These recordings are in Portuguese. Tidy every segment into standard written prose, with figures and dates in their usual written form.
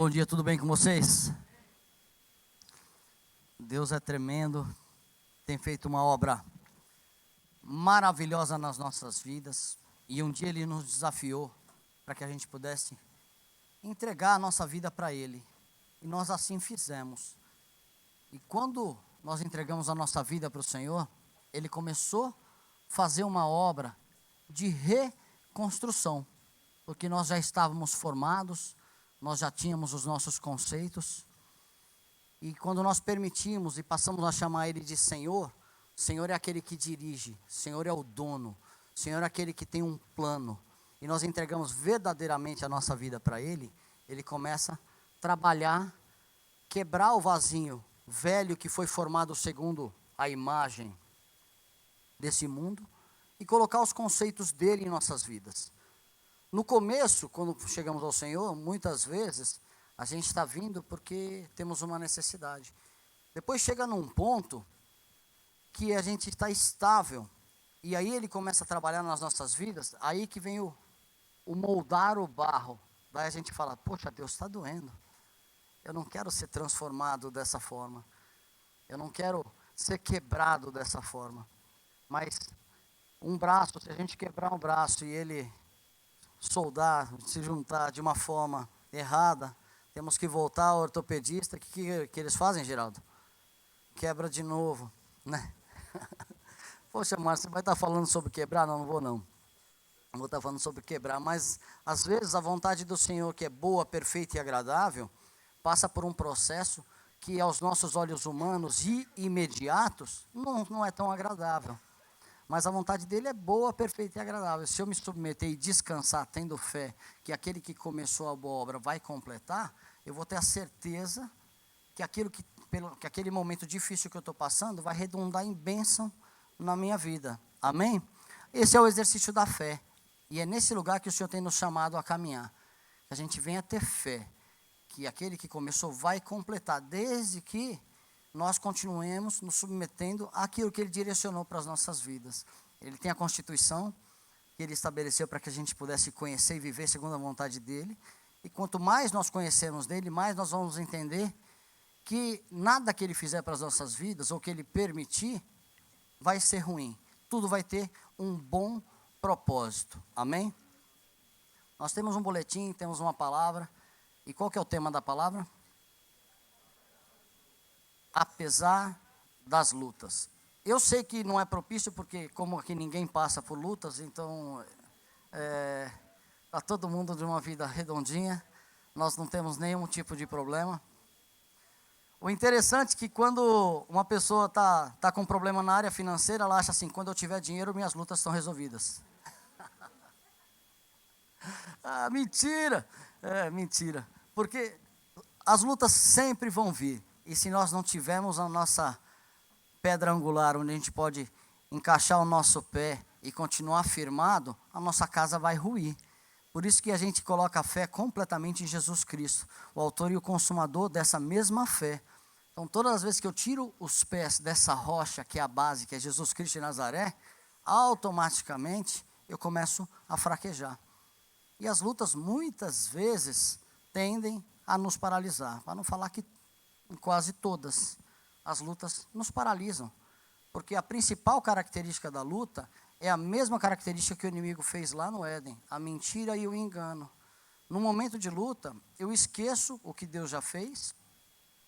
Bom dia, tudo bem com vocês? Deus é tremendo, tem feito uma obra maravilhosa nas nossas vidas, e um dia Ele nos desafiou para que a gente pudesse entregar a nossa vida para Ele, e nós assim fizemos. E quando nós entregamos a nossa vida para o Senhor, Ele começou a fazer uma obra de reconstrução, porque nós já estávamos formados, nós já tínhamos os nossos conceitos, e quando nós permitimos e passamos a chamar Ele de Senhor, Senhor é aquele que dirige, Senhor é o dono, Senhor é aquele que tem um plano, e nós entregamos verdadeiramente a nossa vida para Ele, Ele começa a trabalhar, quebrar o vasinho velho que foi formado segundo a imagem desse mundo, e colocar os conceitos dele em nossas vidas. No começo, quando chegamos ao Senhor, muitas vezes, a gente está vindo porque temos uma necessidade. Depois chega num ponto que a gente está estável, e aí Ele começa a trabalhar nas nossas vidas, aí que vem o moldar o barro. Daí a gente fala, poxa, Deus, está doendo. Eu não quero ser transformado dessa forma. Eu não quero ser quebrado dessa forma. Mas um braço, se a gente quebrar um braço e ele soldar, se juntar de uma forma errada, temos que voltar ao ortopedista. O que eles fazem, Geraldo? Quebra de novo, né? Poxa, Márcio, você vai estar falando sobre quebrar? Não, não vou não. Não vou estar falando sobre quebrar, mas às vezes a vontade do Senhor, que é boa, perfeita e agradável, passa por um processo que aos nossos olhos humanos e imediatos não é tão agradável. Mas a vontade dele é boa, perfeita e agradável. Se eu me submeter e descansar, tendo fé que aquele que começou a boa obra vai completar, eu vou ter a certeza que que aquele momento difícil que eu estou passando vai redundar em bênção na minha vida. Amém? Esse é o exercício da fé. E é nesse lugar que o Senhor tem nos chamado a caminhar. Que a gente venha ter fé, que aquele que começou vai completar, desde que nós continuemos nos submetendo àquilo que Ele direcionou para as nossas vidas. Ele tem a Constituição que Ele estabeleceu para que a gente pudesse conhecer e viver segundo a vontade dEle. E quanto mais nós conhecermos dEle, mais nós vamos entender que nada que Ele fizer para as nossas vidas, ou que Ele permitir, vai ser ruim. Tudo vai ter um bom propósito. Amém? Nós temos um boletim, temos uma palavra. E qual que é o tema da palavra? Apesar das lutas. Eu sei que não é propício, porque como aqui ninguém passa por lutas, então está todo mundo de uma vida redondinha, nós não temos nenhum tipo de problema. O interessante é que quando uma pessoa tá com problema na área financeira, ela acha assim, quando eu tiver dinheiro, minhas lutas estão resolvidas. Ah, mentira! Mentira. Porque as lutas sempre vão vir. E se nós não tivermos a nossa pedra angular, onde a gente pode encaixar o nosso pé e continuar firmado, a nossa casa vai ruir. Por isso que a gente coloca a fé completamente em Jesus Cristo, o autor e o consumador dessa mesma fé. Então, todas as vezes que eu tiro os pés dessa rocha, que é a base, que é Jesus Cristo de Nazaré, automaticamente eu começo a fraquejar. E as lutas, muitas vezes, tendem a nos paralisar. Para não falar que em quase todas, as lutas nos paralisam. Porque a principal característica da luta é a mesma característica que o inimigo fez lá no Éden, a mentira e o engano. No momento de luta, eu esqueço o que Deus já fez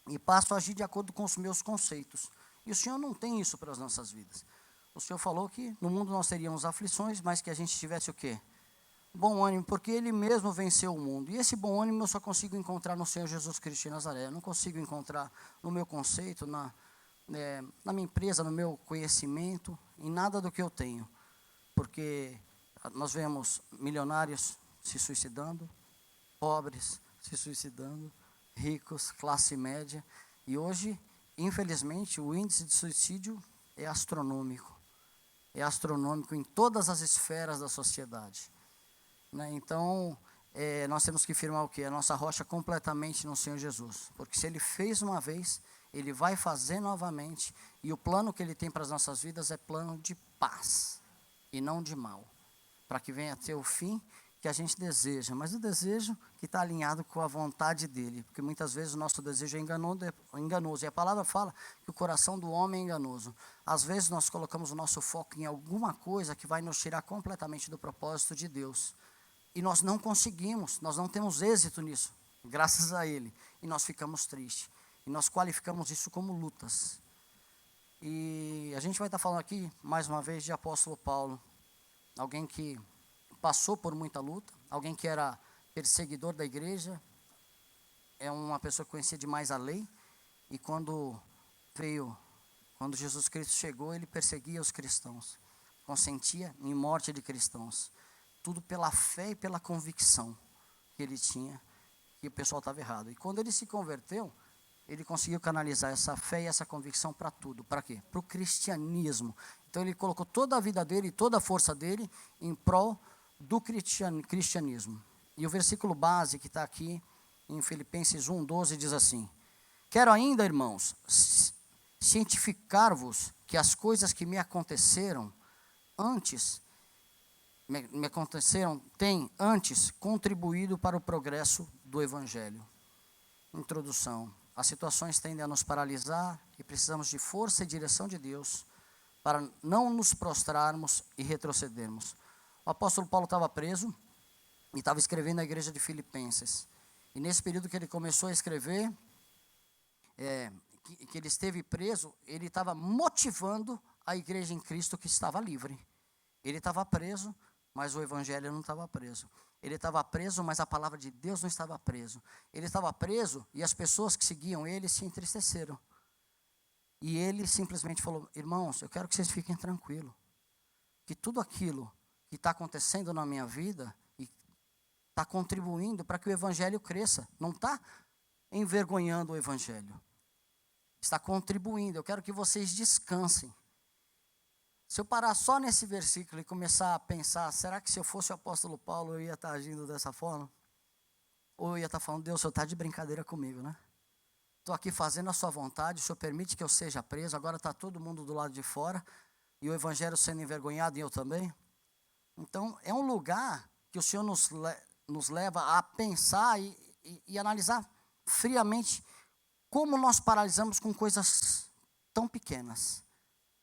e passo a agir de acordo com os meus conceitos. E o Senhor não tem isso para as nossas vidas. O Senhor falou que no mundo nós teríamos aflições, mas que a gente tivesse o quê? Bom ânimo, porque Ele mesmo venceu o mundo. E esse bom ânimo eu só consigo encontrar no Senhor Jesus Cristo de Nazaré. Eu não consigo encontrar no meu conceito, na minha empresa, no meu conhecimento, em nada do que eu tenho. Porque nós vemos milionários se suicidando, pobres se suicidando, ricos, classe média. E hoje, infelizmente, o índice de suicídio é astronômico. É astronômico em todas as esferas da sociedade. Então, nós temos que firmar o quê? A nossa rocha completamente no Senhor Jesus. Porque se Ele fez uma vez, Ele vai fazer novamente. E o plano que Ele tem para as nossas vidas é plano de paz e não de mal. Para que venha a ter o fim que a gente deseja, mas o desejo que está alinhado com a vontade dele, porque muitas vezes o nosso desejo é enganoso, e a palavra fala que o coração do homem é enganoso. Às vezes nós colocamos o nosso foco em alguma coisa que vai nos tirar completamente do propósito de Deus, e nós não conseguimos, nós não temos êxito nisso, graças a ele, e nós ficamos tristes, e nós qualificamos isso como lutas. E a gente vai estar falando aqui, mais uma vez, de apóstolo Paulo, alguém que passou por muita luta, alguém que era perseguidor da igreja, é uma pessoa que conhecia demais a lei, e quando Jesus Cristo chegou, ele perseguia os cristãos, consentia em morte de cristãos, tudo pela fé e pela convicção que ele tinha, que o pessoal estava errado. E quando ele se converteu, ele conseguiu canalizar essa fé e essa convicção para tudo. Para quê? Para o cristianismo. Então ele colocou toda a vida dele, toda a força dele em prol do cristianismo. E o versículo base que está aqui em Filipenses 1:12 diz assim: quero ainda, irmãos, cientificar-vos que as coisas que me aconteceram têm antes contribuído para o progresso do evangelho. Introdução: as situações tendem a nos paralisar e precisamos de força e direção de Deus para não nos prostrarmos e retrocedermos. O apóstolo Paulo estava preso e estava escrevendo na igreja de Filipenses. E nesse período que ele começou a escrever, que ele esteve preso, ele estava motivando a igreja em Cristo que estava livre. Ele estava preso, mas o evangelho não estava preso. Ele estava preso, mas a palavra de Deus não estava preso. Ele estava preso e as pessoas que seguiam ele se entristeceram. E ele simplesmente falou: irmãos, eu quero que vocês fiquem tranquilos, que tudo aquilo que está acontecendo na minha vida e está contribuindo para que o evangelho cresça. Não está envergonhando o evangelho, está contribuindo. Eu quero que vocês descansem. Se eu parar só nesse versículo e começar a pensar, será que se eu fosse o apóstolo Paulo eu ia estar agindo dessa forma? Ou eu ia estar falando: Deus, o senhor está de brincadeira comigo, né? Estou aqui fazendo a sua vontade, o senhor permite que eu seja preso, agora está todo mundo do lado de fora, e o evangelho sendo envergonhado e eu também? Então, é um lugar que o Senhor nos leva a pensar e analisar friamente como nós paralisamos com coisas tão pequenas.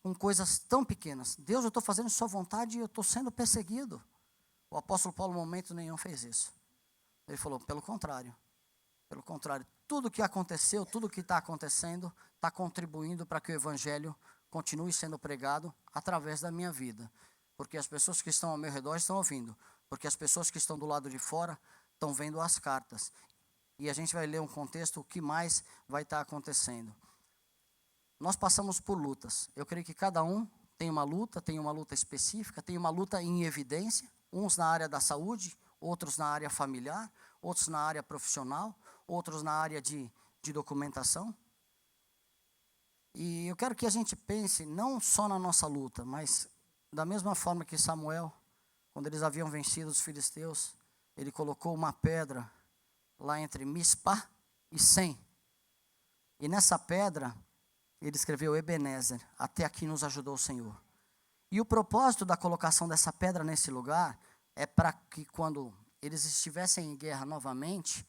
Com coisas tão pequenas. Deus, eu estou fazendo sua vontade e eu estou sendo perseguido. O apóstolo Paulo, em momento nenhum, fez isso. Ele falou: pelo contrário, tudo que aconteceu, tudo que está acontecendo, está contribuindo para que o evangelho continue sendo pregado através da minha vida. Porque as pessoas que estão ao meu redor estão ouvindo. Porque as pessoas que estão do lado de fora estão vendo as cartas. E a gente vai ler um contexto, o que mais vai estar acontecendo. Nós passamos por lutas. Eu creio que cada um tem uma luta específica, tem uma luta em evidência. Uns na área da saúde, outros na área familiar, outros na área profissional, outros na área de documentação. E eu quero que a gente pense não só na nossa luta, mas da mesma forma que Samuel, quando eles haviam vencido os filisteus, ele colocou uma pedra lá entre Mispá e Sem. E nessa pedra, ele escreveu Ebenezer, até aqui nos ajudou o Senhor. E o propósito da colocação dessa pedra nesse lugar é para que quando eles estivessem em guerra novamente,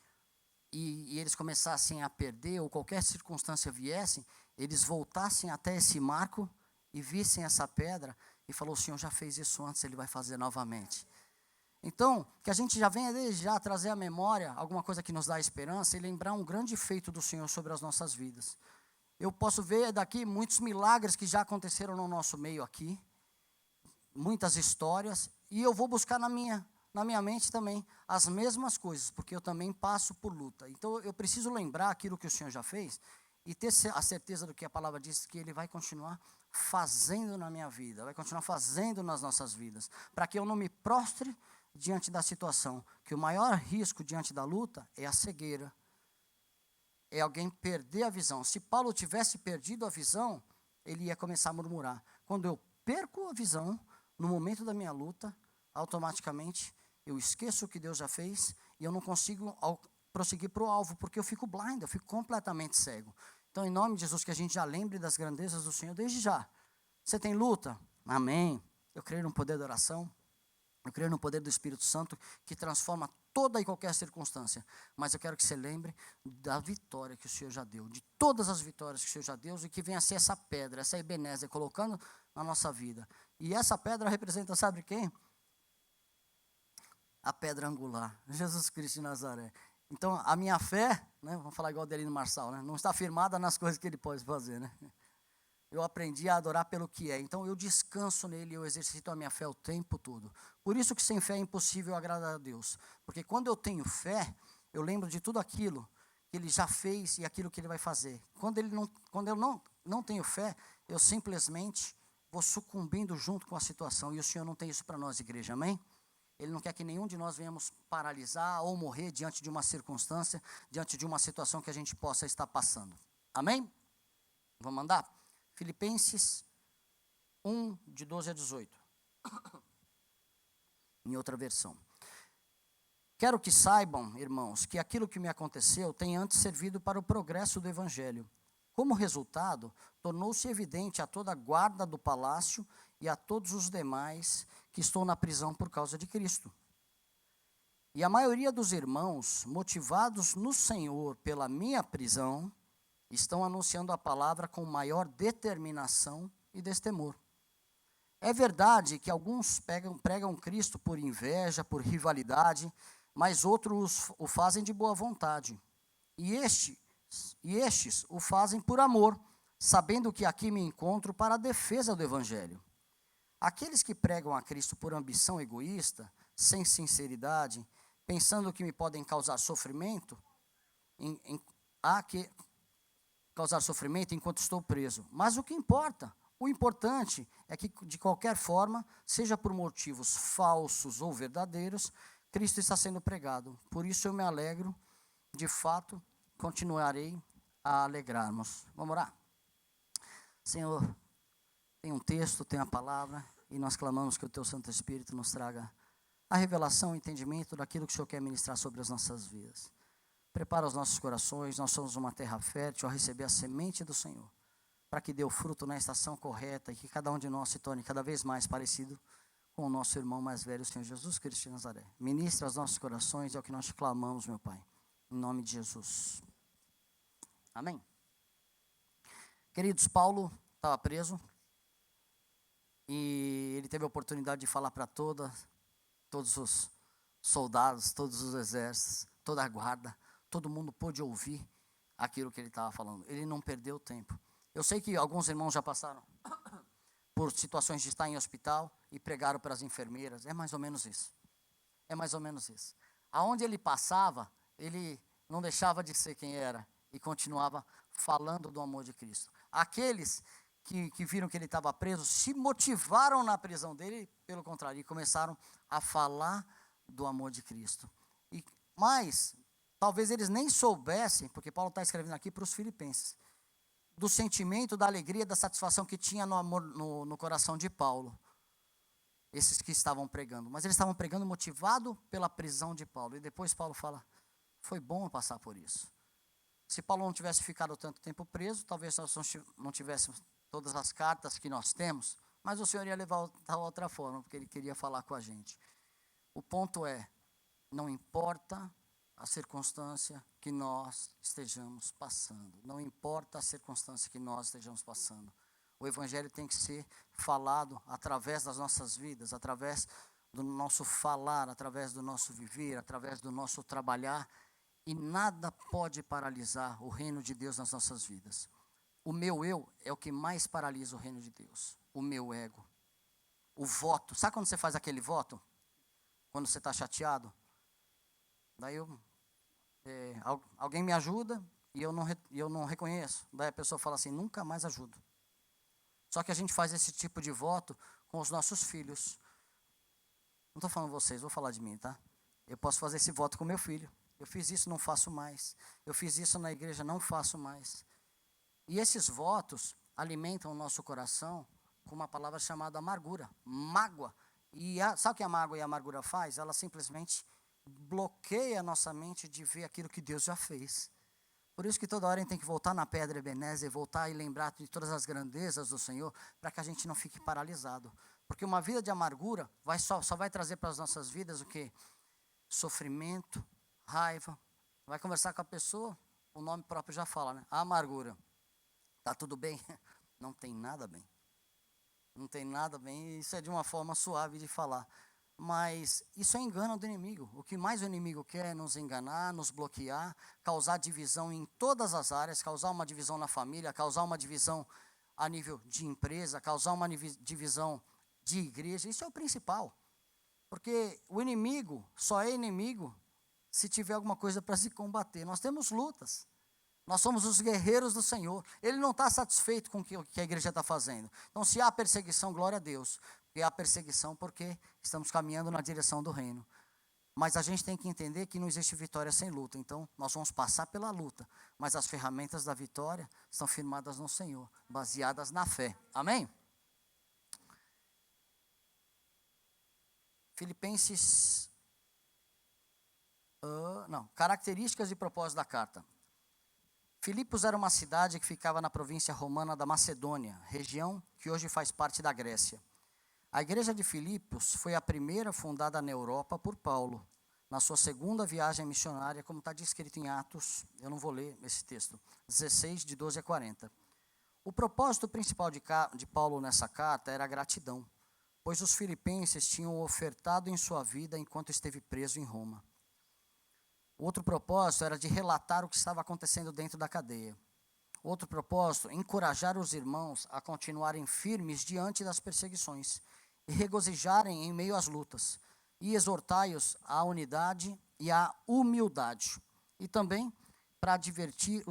e eles começassem a perder, ou qualquer circunstância viesse, eles voltassem até esse marco e vissem essa pedra, e falou: o Senhor já fez isso antes, Ele vai fazer novamente. Então, que a gente já venha desde já trazer à memória alguma coisa que nos dá esperança e lembrar um grande feito do Senhor sobre as nossas vidas. Eu posso ver daqui muitos milagres que já aconteceram no nosso meio aqui, muitas histórias, e eu vou buscar na minha mente também as mesmas coisas, porque eu também passo por luta. Então, eu preciso lembrar aquilo que o Senhor já fez e ter a certeza do que a palavra diz, que Ele vai continuar fazendo na minha vida, vai continuar fazendo nas nossas vidas, para que eu não me prostre diante da situação, que o maior risco diante da luta é a cegueira, é alguém perder a visão. Se Paulo tivesse perdido a visão, ele ia começar a murmurar. Quando eu perco a visão, no momento da minha luta, automaticamente eu esqueço o que Deus já fez e eu não consigo prosseguir para o alvo, porque eu fico blind, eu fico completamente cego. Então, em nome de Jesus, que a gente já lembre das grandezas do Senhor desde já. Você tem luta? Amém. Eu creio no poder da oração. Eu creio no poder do Espírito Santo que transforma toda e qualquer circunstância. Mas eu quero que você lembre da vitória que o Senhor já deu, de todas as vitórias que o Senhor já deu, e que venha a ser essa pedra, essa Ebenezer, colocando na nossa vida. E essa pedra representa, sabe quem? A pedra angular, Jesus Cristo de Nazaré. Então, a minha fé, né, vamos falar igual o Delino Marçal, né, não está firmada nas coisas que ele pode fazer, né? Eu aprendi a adorar pelo que é. Então eu descanso nele, eu exercito a minha fé o tempo todo. Por isso que sem fé é impossível agradar a Deus. Porque quando eu tenho fé, eu lembro de tudo aquilo que ele já fez e aquilo que ele vai fazer. Quando eu não tenho fé, eu simplesmente vou sucumbindo junto com a situação. E o Senhor não tem isso para nós, igreja, amém? Ele não quer que nenhum de nós venhamos paralisar ou morrer diante de uma circunstância, diante de uma situação que a gente possa estar passando. Amém? Vamos andar? Filipenses 1, de 12 a 18. Em outra versão. Quero que saibam, irmãos, que aquilo que me aconteceu tem antes servido para o progresso do Evangelho. Como resultado, tornou-se evidente a toda a guarda do palácio e a todos os demais que estou na prisão por causa de Cristo. E a maioria dos irmãos, motivados no Senhor pela minha prisão, estão anunciando a palavra com maior determinação e destemor. É verdade que alguns pregam Cristo por inveja, por rivalidade, mas outros o fazem de boa vontade. E estes o fazem por amor, sabendo que aqui me encontro para a defesa do Evangelho. Aqueles que pregam a Cristo por ambição egoísta, sem sinceridade, pensando que me podem causar sofrimento, causar sofrimento enquanto estou preso. Mas o que importa? O importante é que, de qualquer forma, seja por motivos falsos ou verdadeiros, Cristo está sendo pregado. Por isso eu me alegro, de fato, continuarei a alegrarmos. Vamos orar? Senhor, tem um texto, tem a palavra, e nós clamamos que o Teu Santo Espírito nos traga a revelação, o entendimento daquilo que o Senhor quer ministrar sobre as nossas vidas. Prepara os nossos corações, nós somos uma terra fértil a receber a semente do Senhor, para que dê o fruto na estação correta e que cada um de nós se torne cada vez mais parecido com o nosso irmão mais velho, o Senhor Jesus Cristo de Nazaré. Ministra os nossos corações, é o que nós te clamamos, meu Pai, em nome de Jesus. Amém. Queridos, Paulo estava preso e ele teve a oportunidade de falar para todos os soldados, todos os exércitos, toda a guarda, todo mundo pôde ouvir aquilo que ele estava falando. Ele não perdeu tempo. Eu sei que alguns irmãos já passaram por situações de estar em hospital e pregaram para as enfermeiras. É mais ou menos isso. É mais ou menos isso. Aonde ele passava, ele não deixava de ser quem era e continuava falando do amor de Cristo. Aqueles que viram que ele estava preso se motivaram na prisão dele, pelo contrário, e começaram a falar do amor de Cristo. Mas talvez eles nem soubessem, porque Paulo está escrevendo aqui para os filipenses, do sentimento, da alegria, da satisfação que tinha no amor, no coração de Paulo, esses que estavam pregando. Mas eles estavam pregando motivado pela prisão de Paulo. E depois Paulo fala, foi bom eu passar por isso. Se Paulo não tivesse ficado tanto tempo preso, talvez nós não tivéssemos todas as cartas que nós temos, mas o Senhor ia levar da outra forma, porque Ele queria falar com a gente. O ponto é, não importa a circunstância que nós estejamos passando, não importa a circunstância que nós estejamos passando, o Evangelho tem que ser falado através das nossas vidas, através do nosso falar, através do nosso viver, através do nosso trabalhar, e nada pode paralisar o reino de Deus nas nossas vidas. O meu eu é o que mais paralisa o reino de Deus. O meu ego. O voto. Sabe quando você faz aquele voto? Quando você está chateado? Daí alguém me ajuda e eu não reconheço. Daí a pessoa fala assim, nunca mais ajudo. Só que a gente faz esse tipo de voto com os nossos filhos. Não estou falando vocês, vou falar de mim, tá? Eu posso fazer esse voto com meu filho. Eu fiz isso, não faço mais. Eu fiz isso na igreja, não faço mais. E esses votos alimentam o nosso coração com uma palavra chamada amargura, mágoa. E sabe o que a mágoa e a amargura faz? Ela simplesmente bloqueia a nossa mente de ver aquilo que Deus já fez. Por isso que toda hora a gente tem que voltar na pedra Ebenezer, voltar e lembrar de todas as grandezas do Senhor, para que a gente não fique paralisado. Porque uma vida de amargura só vai trazer para as nossas vidas o quê? Sofrimento, raiva. Vai conversar com a pessoa, o nome próprio já fala, né? A amargura. Tá tudo bem? Não tem nada bem. Não tem nada bem, isso é de uma forma suave de falar. Mas isso é engano do inimigo. O que mais o inimigo quer é nos enganar, nos bloquear, causar divisão em todas as áreas, causar uma divisão na família, causar uma divisão a nível de empresa, causar uma divisão de igreja. Isso é o principal. Porque o inimigo só é inimigo se tiver alguma coisa para se combater. Nós temos lutas. Nós somos os guerreiros do Senhor. Ele não está satisfeito com o que a igreja está fazendo. Então, se há perseguição, glória a Deus. Porque há perseguição porque estamos caminhando na direção do reino. Mas a gente tem que entender que não existe vitória sem luta. Então, nós vamos passar pela luta. Mas as ferramentas da vitória estão firmadas no Senhor, baseadas na fé. Amém? Filipenses... características e propósito da carta. Filipos era uma cidade que ficava na província romana da Macedônia, região que hoje faz parte da Grécia. A igreja de Filipos foi a primeira fundada na Europa por Paulo, na sua segunda viagem missionária, como está descrito em Atos, eu não vou ler esse texto, 16, de 12 a 40. O propósito principal de Paulo nessa carta era a gratidão, pois os filipenses tinham ofertado em sua vida enquanto esteve preso em Roma. Outro propósito era de relatar o que estava acontecendo dentro da cadeia. Outro propósito, encorajar os irmãos a continuarem firmes diante das perseguições e regozijarem em meio às lutas, e exortai-os à unidade e à humildade. E também para advertir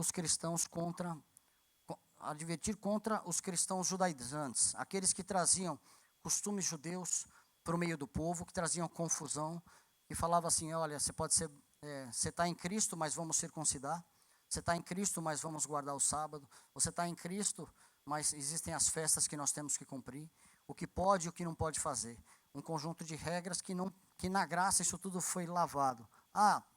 contra os cristãos judaizantes, aqueles que traziam costumes judeus para o meio do povo, que traziam confusão, e falava assim, olha, você está em Cristo, mas vamos circuncidar. Você está em Cristo, mas vamos guardar o sábado. Você está em Cristo, mas existem as festas que nós temos que cumprir. O que pode e o que não pode fazer. Um conjunto de regras que na graça isso tudo foi lavado.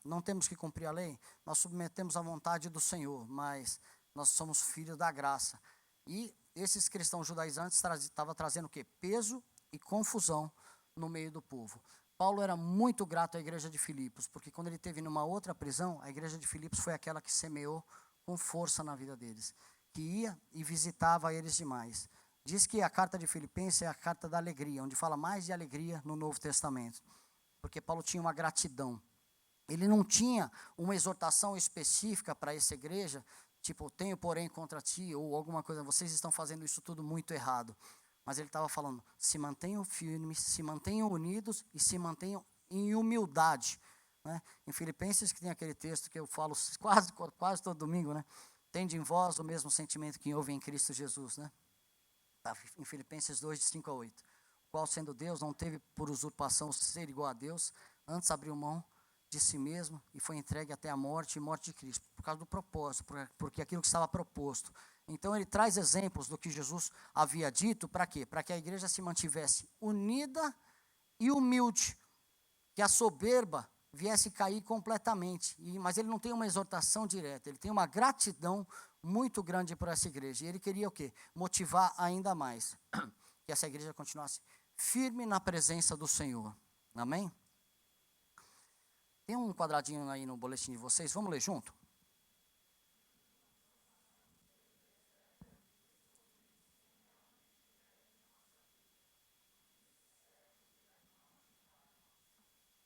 Não temos que cumprir a lei? Nós submetemos à vontade do Senhor, mas nós somos filhos da graça. E esses cristãos judaizantes estavam trazendo o quê? Peso e confusão no meio do povo. Paulo era muito grato à igreja de Filipos, porque quando ele esteve numa outra prisão, a igreja de Filipos foi aquela que semeou com força na vida deles, que ia e visitava eles demais. Diz que a carta de Filipenses é a carta da alegria, onde fala mais de alegria no Novo Testamento, porque Paulo tinha uma gratidão. Ele não tinha uma exortação específica para essa igreja, tipo, tenho porém contra ti, ou alguma coisa, vocês estão fazendo isso tudo muito errado. Mas ele estava falando, se mantenham firmes, se mantenham unidos e se mantenham em humildade. Né? Em Filipenses, que tem aquele texto que eu falo quase todo domingo, né? Tende em vós o mesmo sentimento que houve em Cristo Jesus. Né? Tá, em Filipenses 2, de 5 a 8. O qual, sendo Deus, não teve por usurpação ser igual a Deus, antes abriu mão de si mesmo e foi entregue até a morte e morte de Cristo, por causa do propósito, porque aquilo que estava proposto. Então ele traz exemplos do que Jesus havia dito, para quê? Para que a igreja se mantivesse unida e humilde, que a soberba viesse cair completamente, mas ele não tem uma exortação direta, ele tem uma gratidão muito grande por essa igreja, e ele queria o quê? Motivar ainda mais, que essa igreja continuasse firme na presença do Senhor, amém? Tem um quadradinho aí no boletim de vocês, vamos ler junto?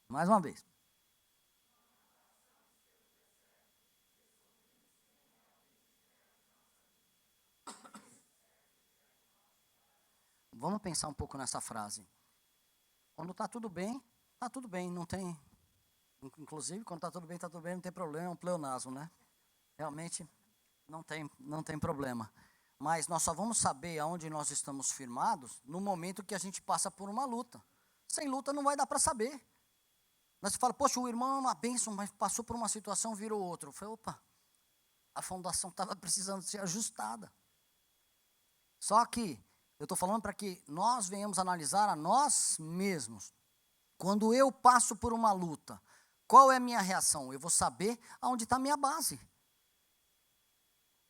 Mais uma vez. Vamos pensar um pouco nessa frase. Quando está tudo bem, não tem... Inclusive, quando está tudo bem, não tem problema, é um pleonasmo, né? Realmente, não tem problema. Mas nós só vamos saber aonde nós estamos firmados no momento que a gente passa por uma luta. Sem luta não vai dar para saber. Mas você fala, poxa, o irmão é uma bênção, mas passou por uma situação, virou outro. Eu falei, opa, a fundação estava precisando ser ajustada. Só que, eu estou falando para que nós venhamos analisar a nós mesmos. Quando eu passo por uma luta, qual é a minha reação? Eu vou saber aonde está a minha base.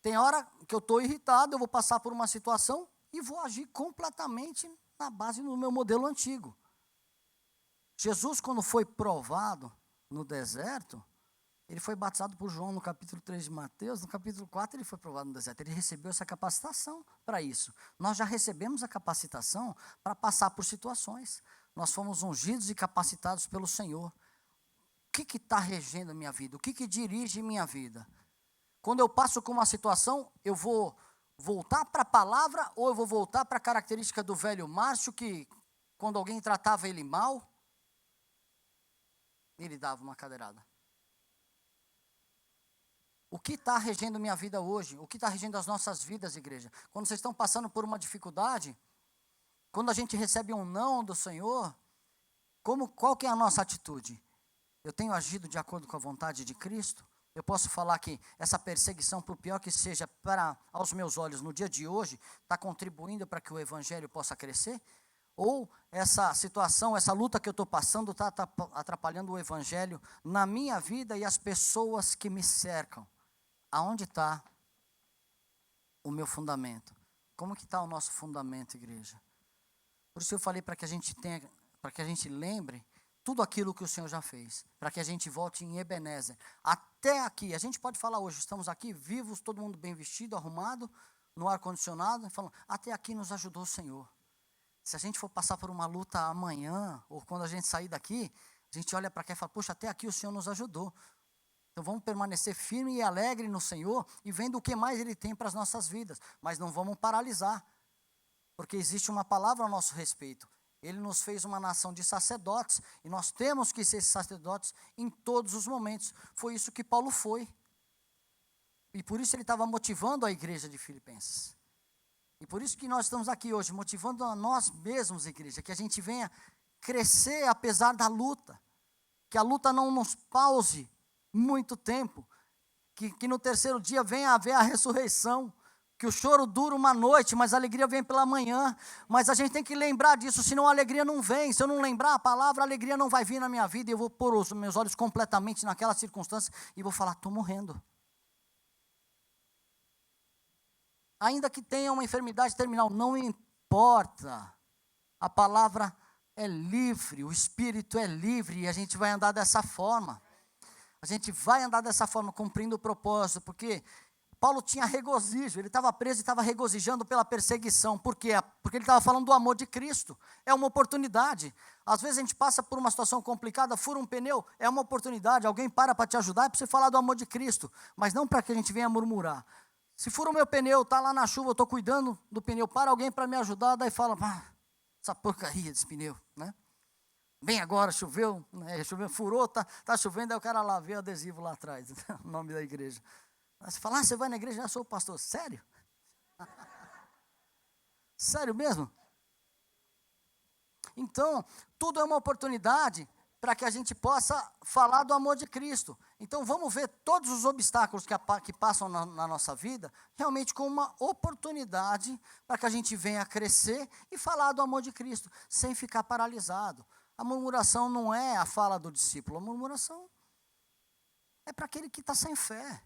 Tem hora que eu estou irritado, eu vou passar por uma situação e vou agir completamente na base do meu modelo antigo. Jesus, quando foi provado no deserto, ele foi batizado por João no capítulo 3 de Mateus, no capítulo 4 ele foi provado no deserto, ele recebeu essa capacitação para isso. Nós já recebemos a capacitação para passar por situações. Nós fomos ungidos e capacitados pelo Senhor. O que está regendo a minha vida? O que dirige minha vida? Quando eu passo com uma situação, eu vou voltar para a palavra ou eu vou voltar para a característica do velho Márcio, que quando alguém tratava ele mal, ele dava uma cadeirada. O que está regendo minha vida hoje? O que está regendo as nossas vidas, igreja? Quando vocês estão passando por uma dificuldade, quando a gente recebe um não do Senhor, qual que é a nossa atitude? Eu tenho agido de acordo com a vontade de Cristo? Eu posso falar que essa perseguição, por pior que seja, aos meus olhos, no dia de hoje, está contribuindo para que o Evangelho possa crescer? Ou essa situação, essa luta que eu estou passando está atrapalhando o Evangelho na minha vida e as pessoas que me cercam? Aonde está o meu fundamento? Como que está o nosso fundamento, igreja? Por isso eu falei para que a gente lembre tudo aquilo que o Senhor já fez, para que a gente volte em Ebenezer. Até aqui, a gente pode falar hoje, estamos aqui vivos, todo mundo bem vestido, arrumado, no ar-condicionado, falando, até aqui nos ajudou o Senhor. Se a gente for passar por uma luta amanhã, ou quando a gente sair daqui, a gente olha para cá e fala, poxa, até aqui o Senhor nos ajudou. Então vamos permanecer firme e alegre no Senhor e vendo o que mais Ele tem para as nossas vidas. Mas não vamos paralisar, porque existe uma palavra a nosso respeito. Ele nos fez uma nação de sacerdotes e nós temos que ser sacerdotes em todos os momentos. Foi isso que Paulo foi. E por isso ele estava motivando a igreja de Filipenses. E por isso que nós estamos aqui hoje, motivando a nós mesmos, igreja, que a gente venha crescer apesar da luta. Que a luta não nos pause muito tempo, que no terceiro dia venha haver a ressurreição, que o choro dura uma noite, mas a alegria vem pela manhã, mas a gente tem que lembrar disso, senão a alegria não vem. Se eu não lembrar a palavra, a alegria não vai vir na minha vida, e eu vou pôr os meus olhos completamente naquela circunstância, e vou falar, estou morrendo. Ainda que tenha uma enfermidade terminal, não importa, a palavra é livre, o Espírito é livre, e a gente vai andar dessa forma. A gente vai andar dessa forma, cumprindo o propósito, porque Paulo tinha regozijo, ele estava preso e estava regozijando pela perseguição. Por quê? Porque ele estava falando do amor de Cristo. É uma oportunidade. Às vezes a gente passa por uma situação complicada, fura um pneu, é uma oportunidade. Alguém para te ajudar, é para você falar do amor de Cristo, mas não para que a gente venha murmurar. Se fura o meu pneu, está lá na chuva, eu estou cuidando do pneu, para alguém para me ajudar, daí fala, essa porcaria desse pneu, né? Bem agora, choveu, né? Choveu, furou, tá chovendo, aí o cara lá vê o adesivo lá atrás, o nome da igreja. Aí você fala, você vai na igreja, já sou o pastor. Sério? Sério mesmo? Então, tudo é uma oportunidade para que a gente possa falar do amor de Cristo. Então, vamos ver todos os obstáculos que passam na nossa vida, realmente como uma oportunidade para que a gente venha crescer e falar do amor de Cristo, sem ficar paralisado. A murmuração não é a fala do discípulo, a murmuração é para aquele que está sem fé,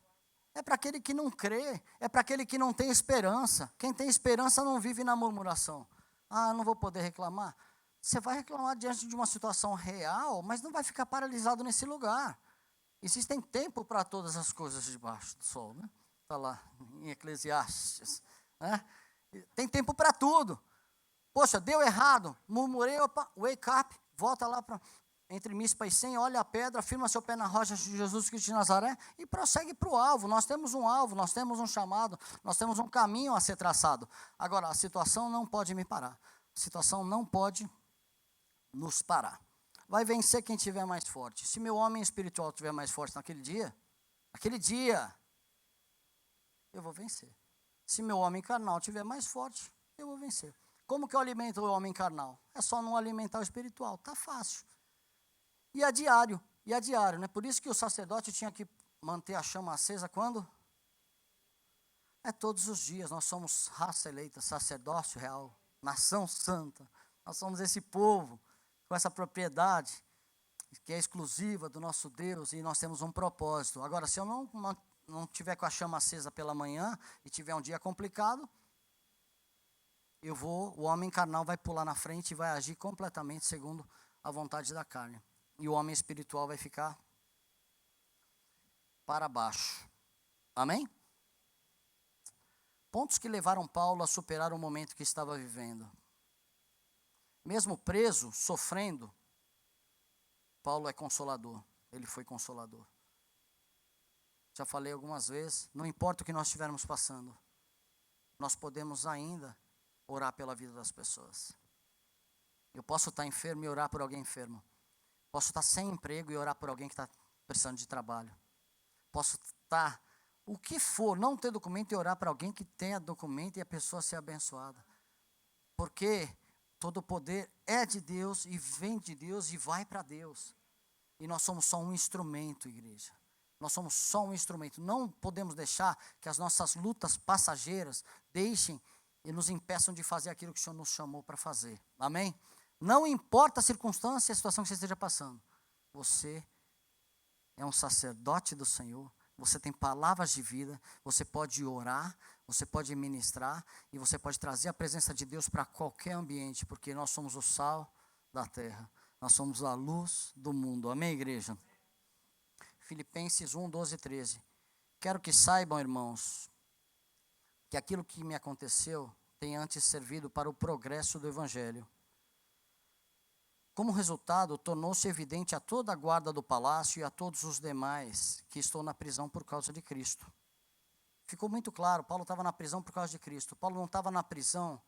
é para aquele que não crê, é para aquele que não tem esperança. Quem tem esperança não vive na murmuração. Eu não vou poder reclamar. Você vai reclamar diante de uma situação real, mas não vai ficar paralisado nesse lugar. Existem tempo para todas as coisas debaixo do sol, né? Está lá em Eclesiastes, né? Tem tempo para tudo. Poxa, deu errado, murmurei, opa, wake up, volta lá entre Mispa e Sem, olha a pedra, firma seu pé na rocha de Jesus Cristo de Nazaré e prossegue para o alvo. Nós temos um alvo, nós temos um chamado, nós temos um caminho a ser traçado. Agora, a situação não pode me parar. A situação não pode nos parar. Vai vencer quem tiver mais forte. Se meu homem espiritual tiver mais forte naquele dia, eu vou vencer. Se meu homem carnal tiver mais forte, eu vou vencer. Como que eu alimento o homem carnal? É só não alimentar o espiritual, tá fácil. E é diário, né? Por isso que o sacerdote tinha que manter a chama acesa quando? É todos os dias. Nós somos raça eleita, sacerdócio real, nação santa. Nós somos esse povo com essa propriedade que é exclusiva do nosso Deus e nós temos um propósito. Agora, se eu não tiver com a chama acesa pela manhã e tiver um dia complicado, o homem carnal vai pular na frente e vai agir completamente segundo a vontade da carne. E o homem espiritual vai ficar para baixo. Amém? Pontos que levaram Paulo a superar o momento que estava vivendo. Mesmo preso, sofrendo, Paulo é consolador. Ele foi consolador. Já falei algumas vezes, não importa o que nós estivermos passando, nós podemos ainda orar pela vida das pessoas. Eu posso estar enfermo e orar por alguém enfermo. Posso estar sem emprego e orar por alguém que está precisando de trabalho. Posso estar, o que for, não ter documento e orar para alguém que tenha documento e a pessoa ser abençoada. Porque todo o poder é de Deus e vem de Deus e vai para Deus. E nós somos só um instrumento, igreja. Nós somos só um instrumento. Não podemos deixar que as nossas lutas passageiras deixem e nos impeçam de fazer aquilo que o Senhor nos chamou para fazer. Amém? Não importa a circunstância e a situação que você esteja passando. Você é um sacerdote do Senhor. Você tem palavras de vida. Você pode orar. Você pode ministrar. E você pode trazer a presença de Deus para qualquer ambiente. Porque nós somos o sal da terra. Nós somos a luz do mundo. Amém, igreja? Filipenses 1, 12 e 13. Quero que saibam, irmãos, que aquilo que me aconteceu tem antes servido para o progresso do Evangelho. Como resultado, tornou-se evidente a toda a guarda do palácio e a todos os demais que estou na prisão por causa de Cristo. Ficou muito claro, Paulo estava na prisão por causa de Cristo. Paulo não estava na prisão.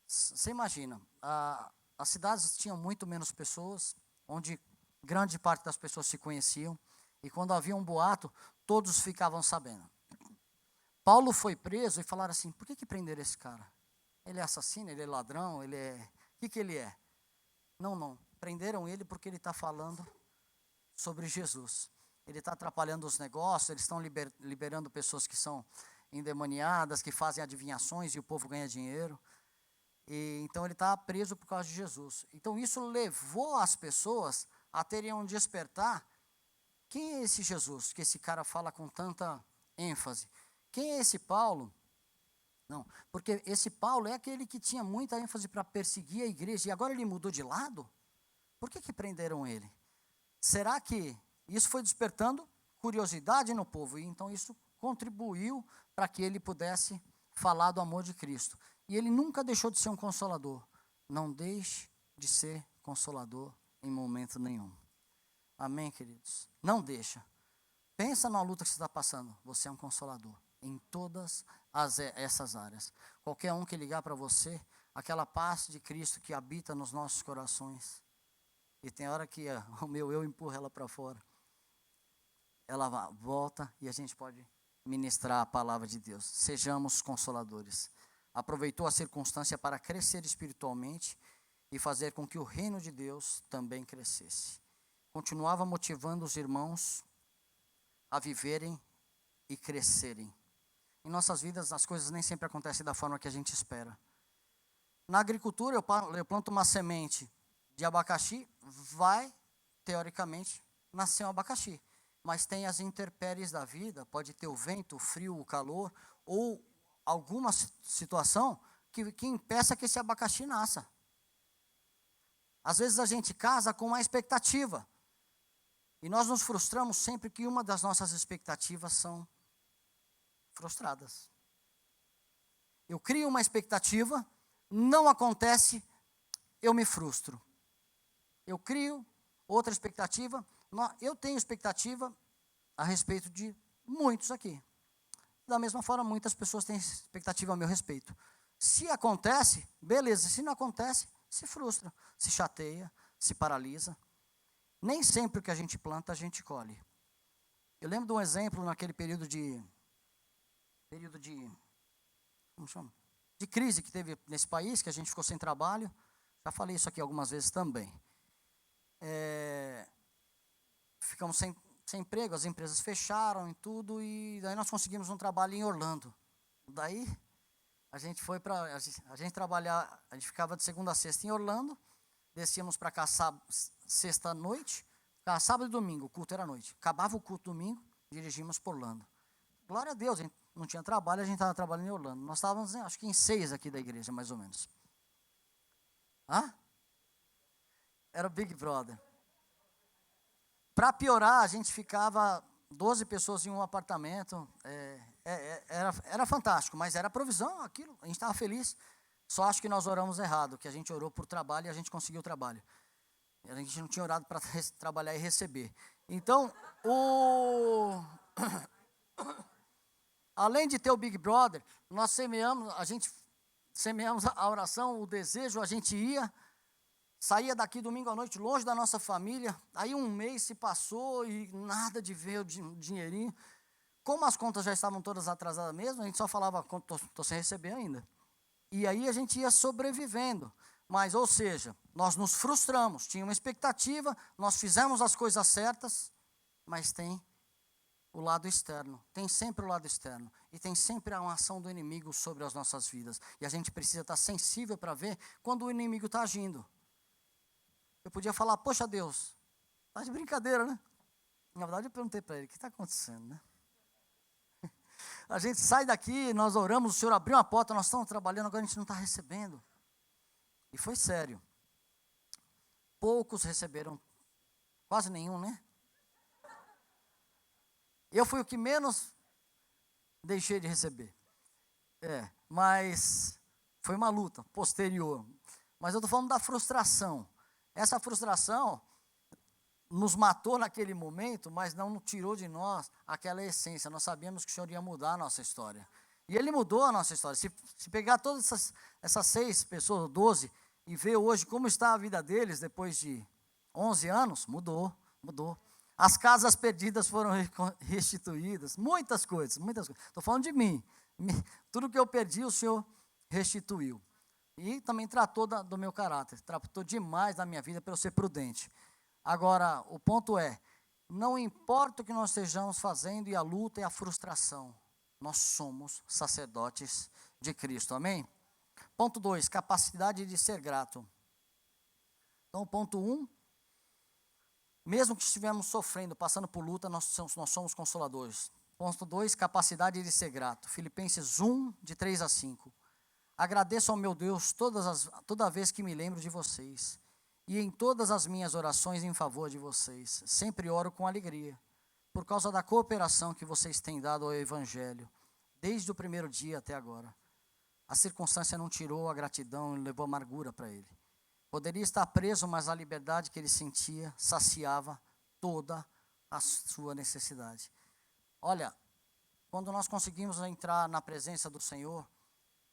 Você imagina, as cidades tinham muito menos pessoas, onde grande parte das pessoas se conheciam, e quando havia um boato, todos ficavam sabendo. Paulo foi preso e falaram assim, por que prenderam esse cara? Ele é assassino, ele é ladrão, ele é... O que ele é? Não, prenderam ele porque ele está falando sobre Jesus. Ele está atrapalhando os negócios, eles estão liberando pessoas que são endemoniadas, que fazem adivinhações e o povo ganha dinheiro. E, então ele está preso por causa de Jesus. Então isso levou as pessoas a terem um despertar. Quem é esse Jesus que esse cara fala com tanta ênfase? Quem é esse Paulo? Não, porque esse Paulo é aquele que tinha muita ênfase para perseguir a igreja, e agora ele mudou de lado? Por que prenderam ele? Será que isso foi despertando curiosidade no povo? E então isso contribuiu para que ele pudesse falar do amor de Cristo. E ele nunca deixou de ser um consolador. Não deixe de ser consolador em momento nenhum. Amém, queridos? Não deixa. Pensa na luta que você está passando. Você é um consolador em todas essas áreas. Qualquer um que ligar para você, aquela paz de Cristo que habita nos nossos corações. E tem hora que o meu eu empurra ela para fora. Ela volta e a gente pode ministrar a palavra de Deus. Sejamos consoladores. Aproveitou a circunstância para crescer espiritualmente e fazer com que o reino de Deus também crescesse. Continuava motivando os irmãos a viverem e crescerem. Em nossas vidas, as coisas nem sempre acontecem da forma que a gente espera. Na agricultura, eu planto uma semente de abacaxi, vai, teoricamente, nascer um abacaxi. Mas tem as intempéries da vida, pode ter o vento, o frio, o calor, ou alguma situação que impeça que esse abacaxi nasça. Às vezes a gente casa com uma expectativa. E nós nos frustramos sempre que uma das nossas expectativas são frustradas. Eu crio uma expectativa, não acontece, eu me frustro. Eu crio outra expectativa, eu tenho expectativa a respeito de muitos aqui. Da mesma forma, muitas pessoas têm expectativa a meu respeito. Se acontece, beleza. Se não acontece, se frustra, se chateia, se paralisa. Nem sempre o que a gente planta, a gente colhe. Eu lembro de um exemplo naquele período de como chama? De crise que teve nesse país, que a gente ficou sem trabalho. Já falei isso aqui algumas vezes também. Ficamos sem emprego, as empresas fecharam e tudo, e daí nós conseguimos um trabalho em Orlando. Daí a gente foi para a gente ficava de segunda a sexta em Orlando, descíamos para cá sexta à noite, sábado e domingo, o culto era à noite. Acabava o culto domingo, dirigimos para Orlando. Glória a Deus, não tinha trabalho, a gente estava trabalhando em Orlando. Nós estávamos, acho que em 6 aqui da igreja, mais ou menos. Hã? Era o Big Brother. Para piorar, a gente ficava 12 pessoas em um apartamento. Era fantástico, mas era provisão aquilo. A gente estava feliz. Só acho que nós oramos errado, que a gente orou por trabalho e a gente conseguiu o trabalho. A gente não tinha orado para trabalhar e receber. Então, além de ter o Big Brother, nós semeamos a oração, o desejo, a gente saía daqui domingo à noite, longe da nossa família. Aí um mês se passou e nada de ver o dinheirinho. Como as contas já estavam todas atrasadas mesmo, a gente só falava, estou sem receber ainda. E aí a gente ia sobrevivendo. Mas, ou seja, nós nos frustramos, tinha uma expectativa, nós fizemos as coisas certas, mas tem o lado externo, tem sempre o lado externo, e tem sempre uma ação do inimigo sobre as nossas vidas, e a gente precisa estar sensível para ver quando o inimigo está agindo. Eu podia falar, poxa Deus, está de brincadeira, né? Na verdade eu perguntei para ele, o que está acontecendo, né? A gente sai daqui, nós oramos, o Senhor abriu uma porta, nós estamos trabalhando, agora a gente não está recebendo. E foi sério. Poucos receberam, quase nenhum, né? Eu fui o que menos deixei de receber. Mas foi uma luta posterior. Mas eu estou falando da frustração. Essa frustração nos matou naquele momento, mas não tirou de nós aquela essência. Nós sabíamos que o Senhor ia mudar a nossa história. E Ele mudou a nossa história. Se pegar todas essas 6 pessoas, 12, e ver hoje como está a vida deles depois de 11 anos, mudou. As casas perdidas foram restituídas, muitas coisas. Estou falando de mim. Tudo que eu perdi, o Senhor restituiu. E também tratou do meu caráter, tratou demais da minha vida para eu ser prudente. Agora, o ponto é, não importa o que nós estejamos fazendo e a luta e a frustração, nós somos sacerdotes de Cristo, amém? Ponto 2, capacidade de ser grato. Então, ponto 1, mesmo que estivermos sofrendo, passando por luta, nós somos consoladores. Ponto 2, capacidade de ser grato. Filipenses 1, de 3 a 5. Agradeço ao meu Deus toda vez que me lembro de vocês, e em todas as minhas orações em favor de vocês. Sempre oro com alegria, por causa da cooperação que vocês têm dado ao Evangelho, desde o primeiro dia até agora. A circunstância não tirou a gratidão e levou amargura para ele. Poderia estar preso, mas a liberdade que ele sentia saciava toda a sua necessidade. Olha, quando nós conseguimos entrar na presença do Senhor,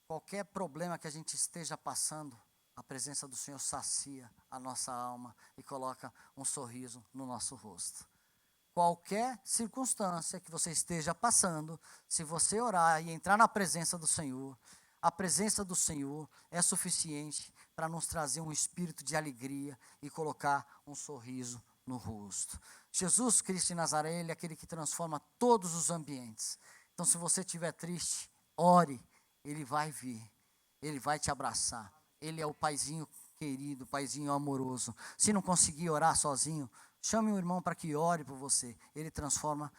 qualquer problema que a gente esteja passando, a presença do Senhor sacia a nossa alma e coloca um sorriso no nosso rosto. Qualquer circunstância que você esteja passando, se você orar e entrar na presença do Senhor, a presença do Senhor é suficiente para nos trazer um espírito de alegria e colocar um sorriso no rosto. Jesus Cristo de Nazaré, Ele é aquele que transforma todos os ambientes. Então, se você estiver triste, ore, Ele vai vir, Ele vai te abraçar. Ele é o paizinho querido, o paizinho amoroso. Se não conseguir orar sozinho, chame um irmão para que ore por você. Ele transforma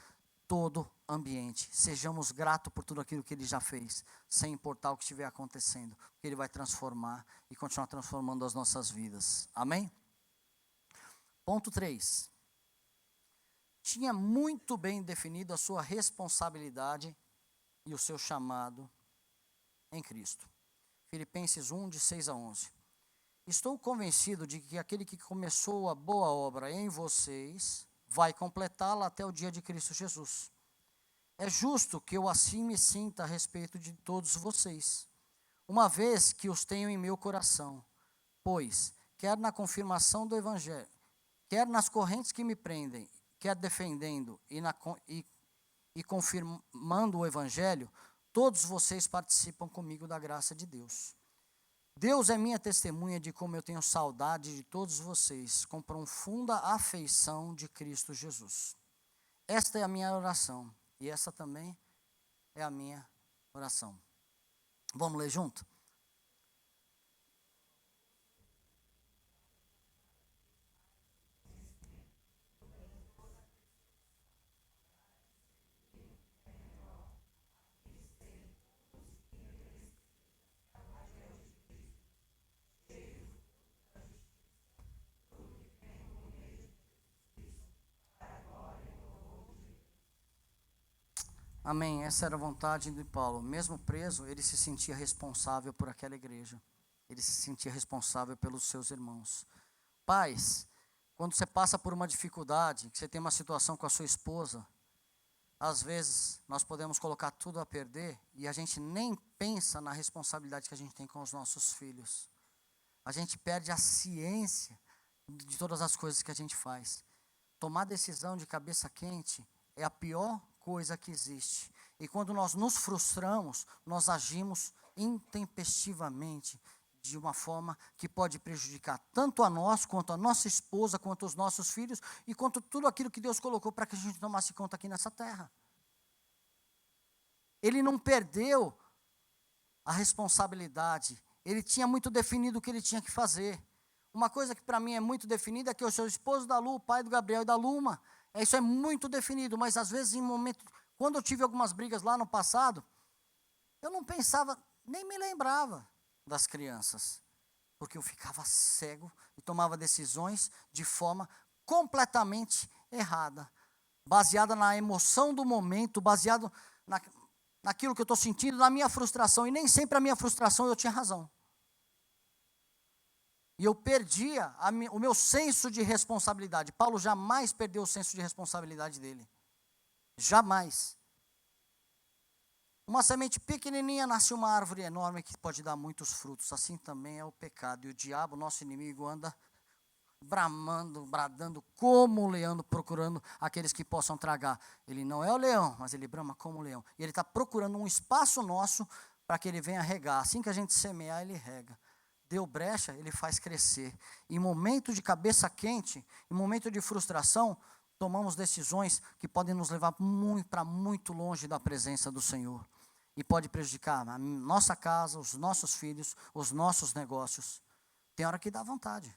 todo ambiente. Sejamos gratos por tudo aquilo que Ele já fez, sem importar o que estiver acontecendo. Ele vai transformar e continuar transformando as nossas vidas. Amém? Ponto 3. Tinha muito bem definido a sua responsabilidade e o seu chamado em Cristo. Filipenses 1, de 6 a 11. Estou convencido de que aquele que começou a boa obra em vocês vai completá-la até o dia de Cristo Jesus. É justo que eu assim me sinta a respeito de todos vocês, uma vez que os tenho em meu coração, pois, quer na confirmação do Evangelho, quer nas correntes que me prendem, quer defendendo e confirmando o Evangelho, todos vocês participam comigo da graça de Deus. Deus é minha testemunha de como eu tenho saudade de todos vocês, com profunda afeição de Cristo Jesus. Esta é a minha oração, e essa também é a minha oração. Vamos ler junto? Amém. Essa era a vontade de Paulo. Mesmo preso, ele se sentia responsável por aquela igreja. Ele se sentia responsável pelos seus irmãos. Pais, quando você passa por uma dificuldade, que você tem uma situação com a sua esposa, às vezes nós podemos colocar tudo a perder e a gente nem pensa na responsabilidade que a gente tem com os nossos filhos. A gente perde a ciência de todas as coisas que a gente faz. Tomar decisão de cabeça quente é a pior coisa que existe. E quando nós nos frustramos, nós agimos intempestivamente, de uma forma que pode prejudicar tanto a nós, quanto a nossa esposa, quanto os nossos filhos, e quanto tudo aquilo que Deus colocou para que a gente tomasse conta aqui nessa terra. Ele não perdeu a responsabilidade, ele tinha muito definido o que ele tinha que fazer. Uma coisa que para mim é muito definida é que eu sou o esposo da Lu, o pai do Gabriel e da Luma. Isso é muito definido, mas às vezes em momentos, quando eu tive algumas brigas lá no passado, eu não pensava, nem me lembrava das crianças, porque eu ficava cego e tomava decisões de forma completamente errada, baseada na emoção do momento, baseado naquilo que eu estou sentindo, na minha frustração, e nem sempre a minha frustração eu tinha razão. E eu perdia o meu senso de responsabilidade. Paulo jamais perdeu o senso de responsabilidade dele. Jamais. Uma semente pequenininha nasce uma árvore enorme que pode dar muitos frutos. Assim também é o pecado. E o diabo, nosso inimigo, anda bramando, bradando como o leão, procurando aqueles que possam tragar. Ele não é o leão, mas ele brama como o leão. E ele está procurando um espaço nosso para que ele venha regar. Assim que a gente semear, ele rega. Deu brecha, ele faz crescer. Em momento de cabeça quente, em momento de frustração, tomamos decisões que podem nos levar para muito longe da presença do Senhor. E pode prejudicar a nossa casa, os nossos filhos, os nossos negócios. Tem hora que dá vontade.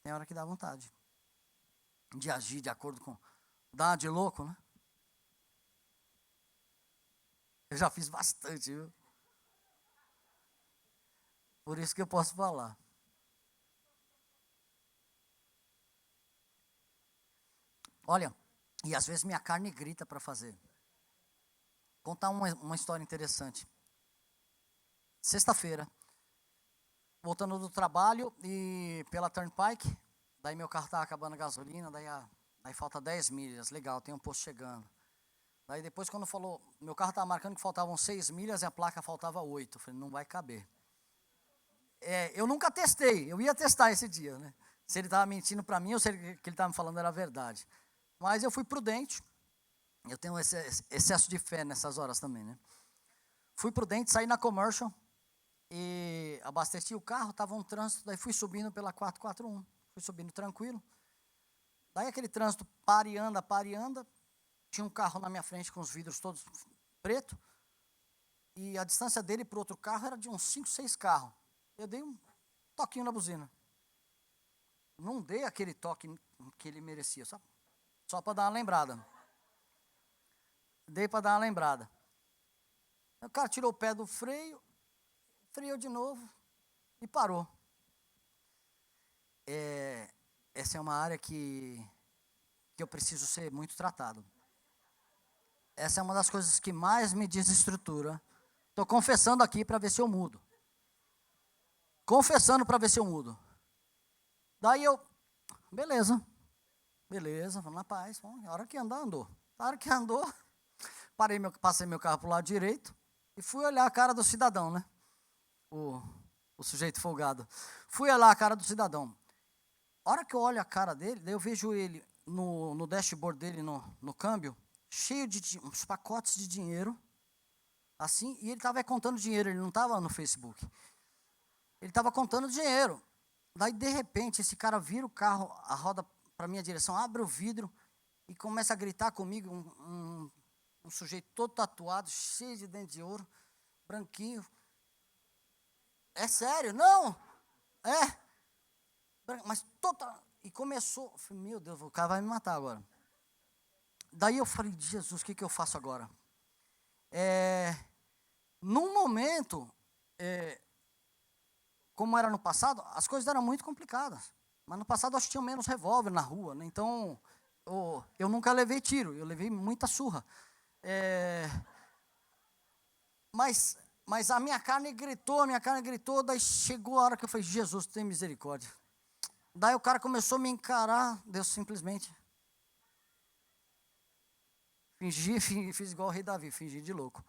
Tem hora que dá vontade de agir de acordo com... Dá de louco, né? Eu já fiz bastante, viu? Por isso que eu posso falar. Olha, e às vezes minha carne grita para fazer. Contar uma história interessante. Sexta-feira, voltando do trabalho e pela Turnpike, daí meu carro estava acabando a gasolina, daí falta 10 milhas, legal, tem um posto chegando. Daí depois quando falou, meu carro estava marcando que faltavam 6 milhas e a placa faltava 8. Eu falei, não vai caber. Eu nunca testei, eu ia testar esse dia, né? Se ele estava mentindo para mim ou se o que ele estava me falando era verdade. Mas eu fui prudente, eu tenho esse excesso de fé nessas horas também, né? Fui prudente, saí na Commercial e abasteci o carro, estava um trânsito, daí fui subindo pela 441, fui subindo tranquilo. Daí aquele trânsito para e anda, tinha um carro na minha frente com os vidros todos preto, e a distância dele para o outro carro era de uns 5, 6 carros. Eu dei um toquinho na buzina. Não dei aquele toque que ele merecia, sabe? Só para dar uma lembrada. Dei para dar uma lembrada. O cara tirou o pé do freio, freou de novo e parou. Essa é uma área que eu preciso ser muito tratado. Essa é uma das coisas que mais me desestrutura. Estou confessando aqui para ver se eu mudo. Confessando para ver se eu mudo. Daí eu, beleza, vamos na paz. Bom, a hora que andar, andou. A hora que andou, passei meu carro para o lado direito e fui olhar a cara do cidadão, né? O sujeito folgado. Fui olhar a cara do cidadão. A hora que eu olho a cara dele, daí eu vejo ele no dashboard dele, no câmbio, cheio de uns pacotes de dinheiro, assim, e ele estava contando dinheiro, ele não estava no Facebook. Ele estava contando dinheiro. Daí, de repente, esse cara vira o carro, a roda para a minha direção, abre o vidro e começa a gritar comigo, um sujeito todo tatuado, cheio de dente de ouro, branquinho. É sério? Não! Mas toda... E começou, falei, meu Deus, o cara vai me matar agora. Daí eu falei, Jesus, o que eu faço agora? Num momento... como era no passado, as coisas eram muito complicadas. Mas no passado acho que tinha menos revólver na rua, né? Então eu nunca levei tiro, eu levei muita surra. É, mas a minha carne gritou, daí chegou a hora que eu falei, Jesus, tem misericórdia. Daí o cara começou a me encarar, Deus simplesmente fiz igual o rei Davi, fingi de louco.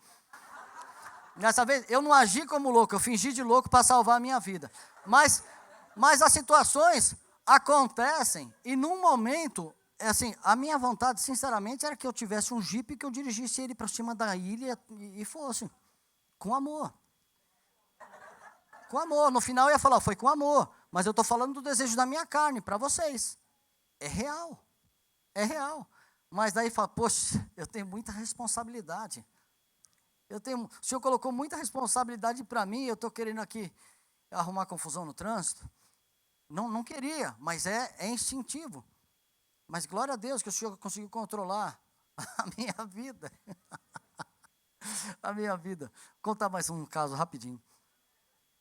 Dessa vez eu não agi como louco, eu fingi de louco para salvar a minha vida. Mas as situações acontecem e num momento, assim, a minha vontade, sinceramente, era que eu tivesse um jipe que eu dirigisse ele para cima da ilha e fosse, com amor. Com amor, no final eu ia falar, foi com amor, mas eu estou falando do desejo da minha carne para vocês. É real, é real. Mas daí fala, poxa, eu tenho muita responsabilidade. O Senhor colocou muita responsabilidade para mim, eu estou querendo aqui arrumar confusão no trânsito. Não queria, mas é instintivo. Mas glória a Deus que o Senhor conseguiu controlar a minha vida. A minha vida. Vou contar mais um caso rapidinho.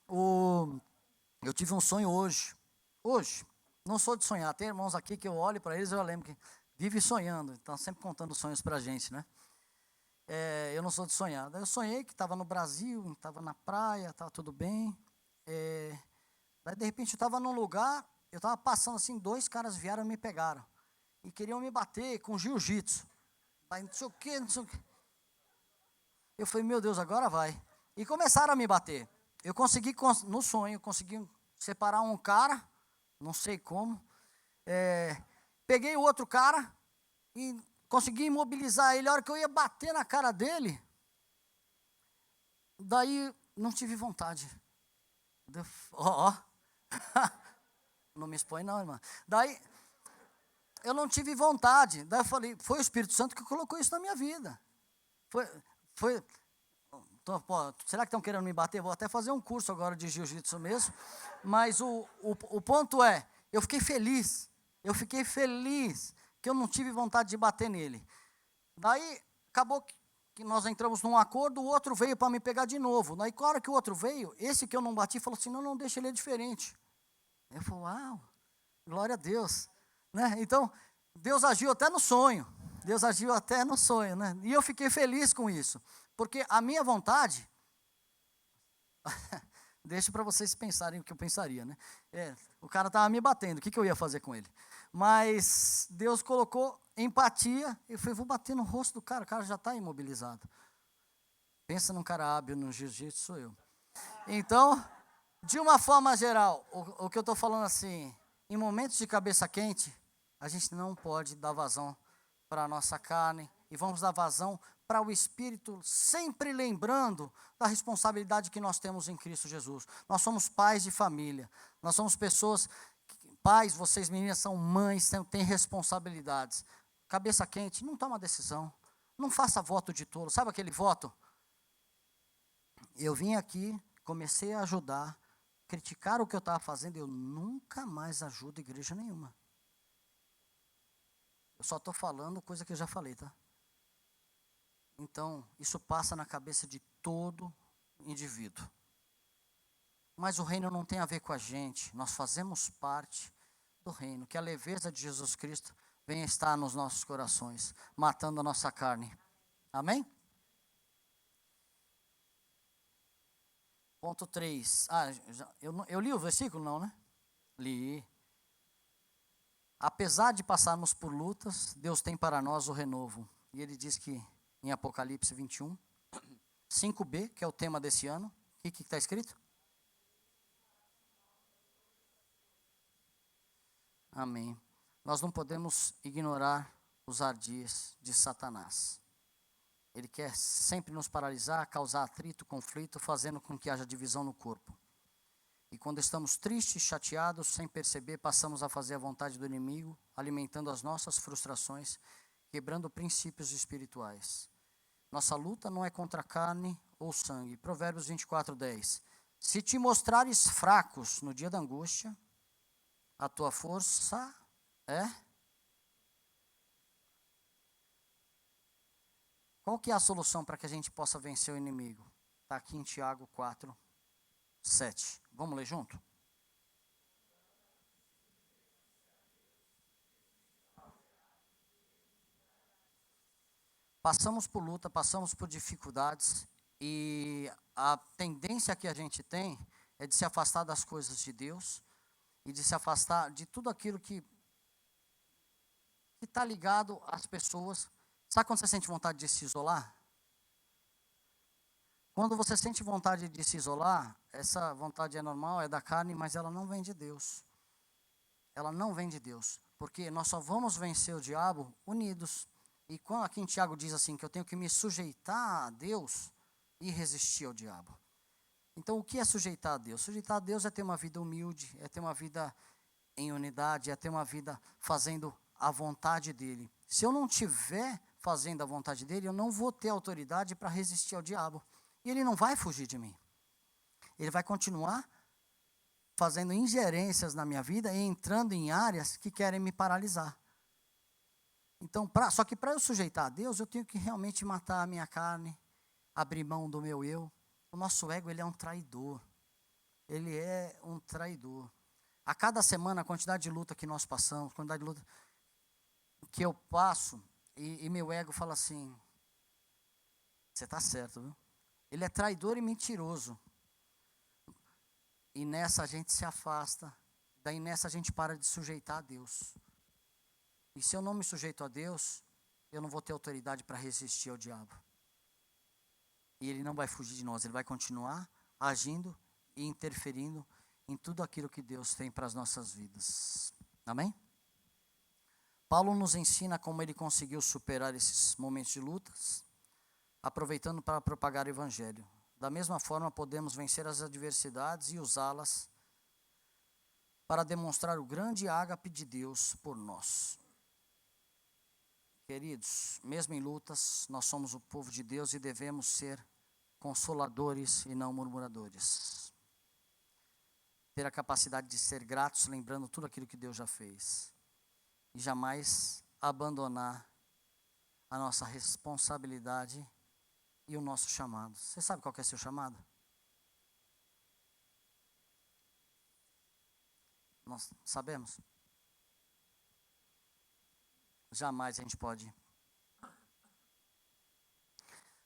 Eu tive um sonho hoje. Hoje. Não sou de sonhar. Tem irmãos aqui que eu olho para eles e eu lembro que vive sonhando. Então sempre contando sonhos para a gente, né? Eu não sou de sonhar. Daí eu sonhei que estava no Brasil, estava na praia, estava tudo bem. Daí de repente eu estava num lugar, eu estava passando assim, 2 caras vieram e me pegaram. E queriam me bater com jiu-jitsu. Daí não sei o quê, não sei o quê. Eu falei, meu Deus, agora vai. E começaram a me bater. Eu consegui, no sonho, consegui separar um cara, não sei como. Peguei o outro cara e consegui imobilizar ele. A hora que eu ia bater na cara dele, daí não tive vontade. Ó. Não me expõe não, irmã. Daí eu não tive vontade. Daí eu falei, foi o Espírito Santo que colocou isso na minha vida. Foi. Será que estão querendo me bater? Vou até fazer um curso agora de jiu-jitsu mesmo. Mas o ponto é, eu fiquei feliz que eu não tive vontade de bater nele. Daí, acabou que nós entramos num acordo, o outro veio para me pegar de novo. Daí, na hora que o outro veio, esse que eu não bati, falou assim, não, deixa ele, é diferente. Eu falei, uau, glória a Deus. Né? Então, Deus agiu até no sonho. Né? E eu fiquei feliz com isso. Porque a minha vontade, deixa para vocês pensarem o que eu pensaria, né? O cara estava me batendo, o que eu ia fazer com ele? Mas Deus colocou empatia, eu falei, vou bater no rosto do cara, o cara já está imobilizado. Pensa num cara hábil no jiu-jitsu, sou eu. Então, de uma forma geral, o que eu estou falando assim, em momentos de cabeça quente, a gente não pode dar vazão para a nossa carne, e vamos dar vazão para o Espírito, sempre lembrando da responsabilidade que nós temos em Cristo Jesus. Nós somos pais de família, nós somos pessoas, pais, vocês meninas são mães, têm responsabilidades. Cabeça quente, não toma decisão, não faça voto de tolo, sabe aquele voto? Eu vim aqui, comecei a ajudar, criticar o que eu estava fazendo, eu nunca mais ajudo igreja nenhuma. Eu só estou falando coisa que eu já falei, tá? Então, isso passa na cabeça de todo indivíduo. Mas o reino não tem a ver com a gente, nós fazemos parte do reino, que a leveza de Jesus Cristo venha estar nos nossos corações, matando a nossa carne. Amém? Ponto 3. Eu li o versículo, não, né? Li. Apesar de passarmos por lutas, Deus tem para nós o renovo. E ele diz que em Apocalipse 21, 5b, que é o tema desse ano, o que está escrito? Amém. Nós não podemos ignorar os ardis de Satanás. Ele quer sempre nos paralisar, causar atrito, conflito, fazendo com que haja divisão no corpo. E quando estamos tristes, chateados, sem perceber, passamos a fazer a vontade do inimigo, alimentando as nossas frustrações, quebrando princípios espirituais. Nossa luta não é contra carne ou sangue. Provérbios 24:10. Se te mostrares fracos no dia da angústia, a tua força é? Qual que é a solução para que a gente possa vencer o inimigo? Está aqui em Tiago 4:7. Vamos ler junto? Passamos por luta, passamos por dificuldades, e a tendência que a gente tem é de se afastar das coisas de Deus e de se afastar de tudo aquilo que está ligado às pessoas. Sabe quando você sente vontade de se isolar? Quando você sente vontade de se isolar, essa vontade é normal, é da carne, mas ela não vem de Deus. Ela não vem de Deus, porque nós só vamos vencer o diabo unidos. E quando aqui em Tiago diz assim, que eu tenho que me sujeitar a Deus e resistir ao diabo. Então, o que é sujeitar a Deus? Sujeitar a Deus é ter uma vida humilde, é ter uma vida em unidade, é ter uma vida fazendo a vontade dEle. Se eu não estiver fazendo a vontade dEle, eu não vou ter autoridade para resistir ao diabo. E ele não vai fugir de mim. Ele vai continuar fazendo ingerências na minha vida e entrando em áreas que querem me paralisar. Então, só que para eu sujeitar a Deus, eu tenho que realmente matar a minha carne, abrir mão do meu eu. O nosso ego, ele é um traidor. Ele é um traidor. A cada semana, a quantidade de luta que nós passamos, a quantidade de luta que eu passo, e meu ego fala assim, você está certo, viu? Ele é traidor e mentiroso. E nessa a gente se afasta. Daí nessa a gente para de sujeitar a Deus. E se eu não me sujeito a Deus, eu não vou ter autoridade para resistir ao diabo. E ele não vai fugir de nós, ele vai continuar agindo e interferindo em tudo aquilo que Deus tem para as nossas vidas. Amém? Paulo nos ensina como ele conseguiu superar esses momentos de lutas, aproveitando para propagar o evangelho. Da mesma forma, podemos vencer as adversidades e usá-las para demonstrar o grande ágape de Deus por nós. Queridos, mesmo em lutas, nós somos o povo de Deus e devemos ser consoladores e não murmuradores. Ter a capacidade de ser gratos, lembrando tudo aquilo que Deus já fez. E jamais abandonar a nossa responsabilidade e o nosso chamado. Você sabe qual que é o seu chamado? Nós sabemos. Jamais a gente pode.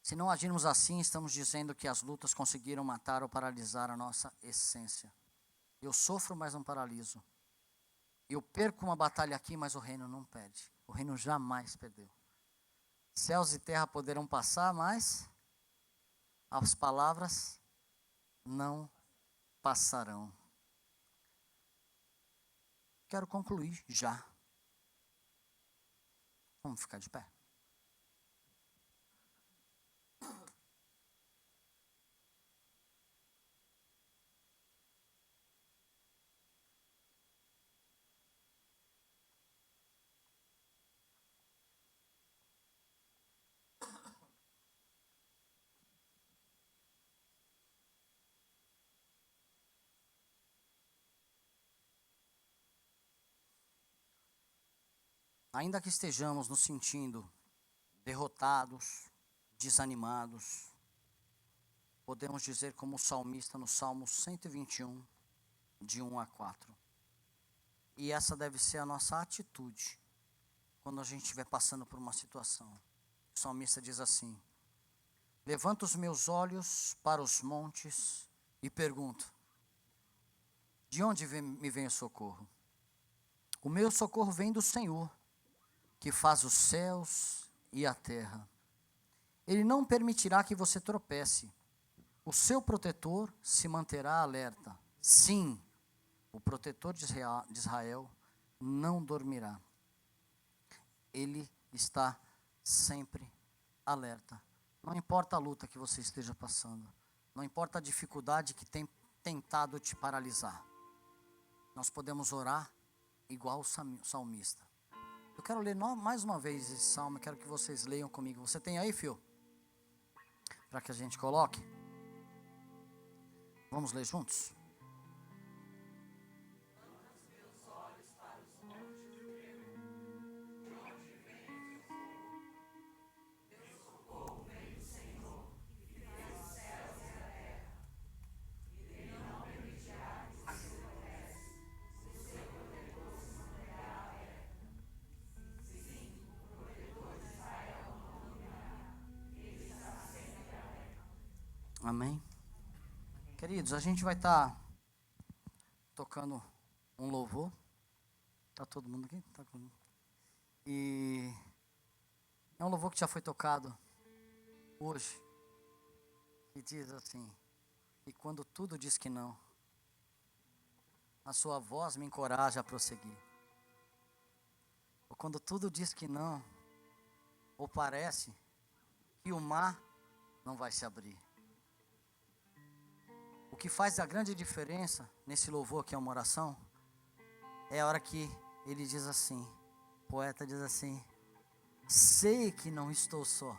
Se não agirmos assim, estamos dizendo que as lutas conseguiram matar ou paralisar a nossa essência. Eu sofro, mas não paraliso. Eu perco uma batalha aqui, mas o reino não perde. O reino jamais perdeu. Céus e terra poderão passar, mas as palavras não passarão. Quero concluir já. Vamos ficar de pé. Ainda que estejamos nos sentindo derrotados, desanimados, podemos dizer como o salmista no Salmo 121, de 1 a 4. E essa deve ser a nossa atitude quando a gente estiver passando por uma situação. O salmista diz assim: levanto os meus olhos para os montes e pergunto, de onde me vem o socorro? O meu socorro vem do Senhor, que faz os céus e a terra. Ele não permitirá que você tropece. O seu protetor se manterá alerta. Sim, o protetor de Israel não dormirá. Ele está sempre alerta. Não importa a luta que você esteja passando. Não importa a dificuldade que tem tentado te paralisar. Nós podemos orar igual o salmista. Eu quero ler mais uma vez esse salmo. Quero que vocês leiam comigo. Você tem aí, Fio? Para que a gente coloque. Vamos ler juntos? Amém? Queridos, a gente vai estar tocando um louvor. Está todo mundo aqui? Tá todo mundo. E é um louvor que já foi tocado hoje. E diz assim: e quando tudo diz que não, a sua voz me encoraja a prosseguir. Ou quando tudo diz que não, ou parece que o mar não vai se abrir. O que faz a grande diferença nesse louvor, que é uma oração, é a hora que ele diz assim, o poeta diz assim: sei que não estou só.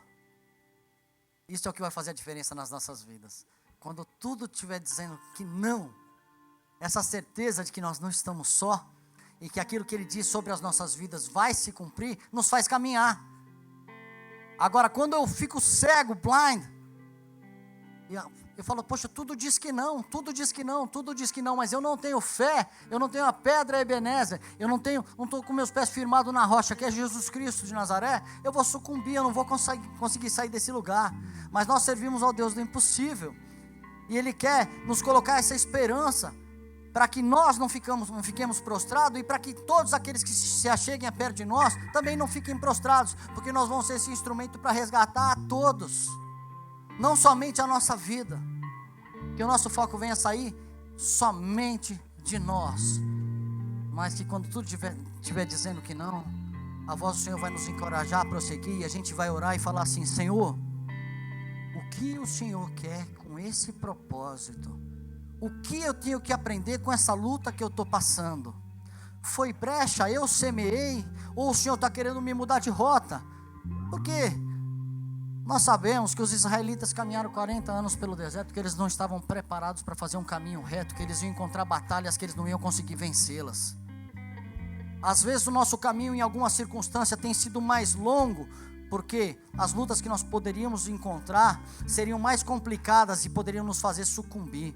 Isso é o que vai fazer a diferença nas nossas vidas. Quando tudo estiver dizendo que não, essa certeza de que nós não estamos só, e que aquilo que ele diz sobre as nossas vidas vai se cumprir, nos faz caminhar. Agora, quando eu fico cego, blind, eu falo, poxa, tudo diz que não, tudo diz que não, tudo diz que não, mas eu não tenho fé, eu não tenho a pedra Ebenezer, eu não estou com meus pés firmados na rocha, que é Jesus Cristo de Nazaré, eu vou sucumbir, eu não vou conseguir sair desse lugar. Mas nós servimos ao Deus do impossível, e Ele quer nos colocar essa esperança, para que nós não fiquemos prostrados, e para que todos aqueles que se acheguem a perto de nós, também não fiquem prostrados, porque nós vamos ser esse instrumento para resgatar a todos, não somente a nossa vida, que o nosso foco venha sair somente de nós, mas que quando tudo estiver dizendo que não, a voz do Senhor vai nos encorajar a prosseguir, e a gente vai orar e falar assim: Senhor, o que o Senhor quer com esse propósito? O que eu tenho que aprender com essa luta que eu estou passando? Foi brecha, eu semeei, ou o Senhor está querendo me mudar de rota? Porque nós sabemos que os israelitas caminharam 40 anos pelo deserto, que eles não estavam preparados para fazer um caminho reto, que eles iam encontrar batalhas que eles não iam conseguir vencê-las. Às vezes o nosso caminho em alguma circunstância tem sido mais longo, porque as lutas que nós poderíamos encontrar seriam mais complicadas e poderiam nos fazer sucumbir.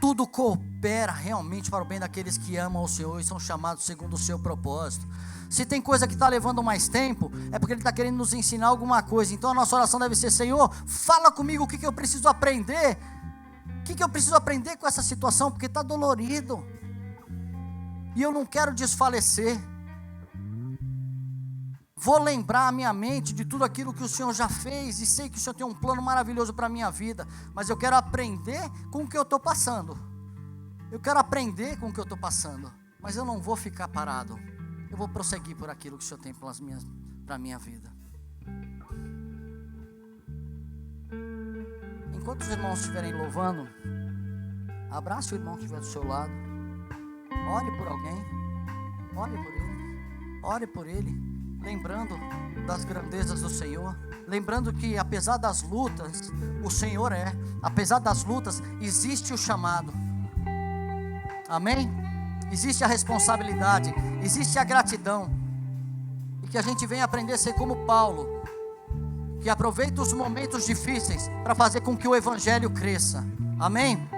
Tudo coopera realmente para o bem daqueles que amam o Senhor e são chamados segundo o seu propósito. Se tem coisa que está levando mais tempo, é porque Ele está querendo nos ensinar alguma coisa. Então a nossa oração deve ser: Senhor, fala comigo o que eu preciso aprender. O que eu preciso aprender com essa situação, porque está dolorido. E eu não quero desfalecer. Vou lembrar a minha mente de tudo aquilo que o Senhor já fez, e sei que o Senhor tem um plano maravilhoso para a minha vida, mas eu quero aprender com o que eu estou passando. Eu quero aprender com o que eu estou passando, mas eu não vou ficar parado. Eu vou prosseguir por aquilo que o Senhor tem para a minha vida. Enquanto os irmãos estiverem louvando, abrace o irmão que estiver do seu lado, ore por alguém, ore por ele, lembrando das grandezas do Senhor, lembrando que apesar das lutas, o Senhor apesar das lutas, existe o chamado, amém? Existe a responsabilidade, existe a gratidão, e que a gente venha aprender a ser como Paulo, que aproveita os momentos difíceis para fazer com que o Evangelho cresça, amém?